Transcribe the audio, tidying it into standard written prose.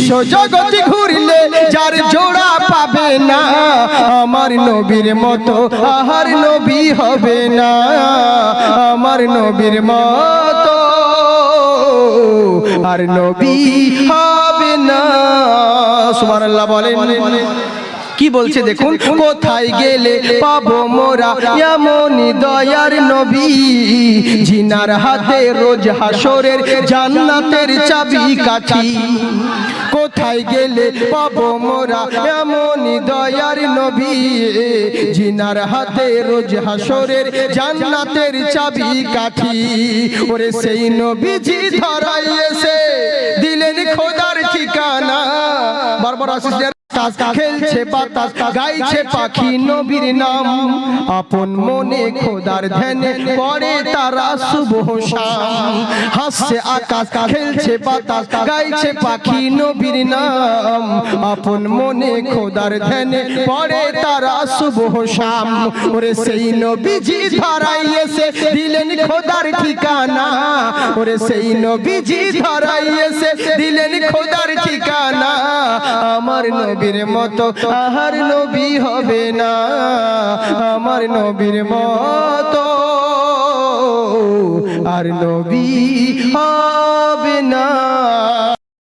বিশ্ব জগৎ ঘুরলে যার জোড়া পাবে না, আমার নবীর মতো আহার নবী হবে না, আমার নবীর মতো আর নবী হবে না। সুবহানাল্লাহ বলেন। কি বলছে দেখুন, কোথায় গেলে পাবো মোরা এমন দয়ার নবী, জিনার হাতে রোজ হাসরের জান্নাতের চাবি কাঠি। কোথায় গেলে পাবো মোরা এমন দয়ার নবী, জিনার হাতে রোজ হাসরের জান্নাতের চাবি কাঠি। ওরে সেই নবীজি ধরাই এসে দিলেন খোদার ঠিকানা। বারবার আসিস খেলছে বাতাস গাইছে পাখি নবীর নাম, আপন মনে খোদার ধ্যানে পড়ে তারা সুবহ শাম। হাসছে আকাশ খেলছে বাতাস গাইছে পাখি নবীর নাম, আপন মনে খোদার ধ্যানে পড়ে তারা সুবহ শাম। ওরে সেই নবীজি ধরাই এসে দিলেন খোদার ঠিকানা, ওরে সেই নবীজি ধরাই এসে দিলেন খোদার ঠিকানা। আমার নবীর মতো আহার নবী হবে না, আমার নবীর মতো আর নবী হবে না।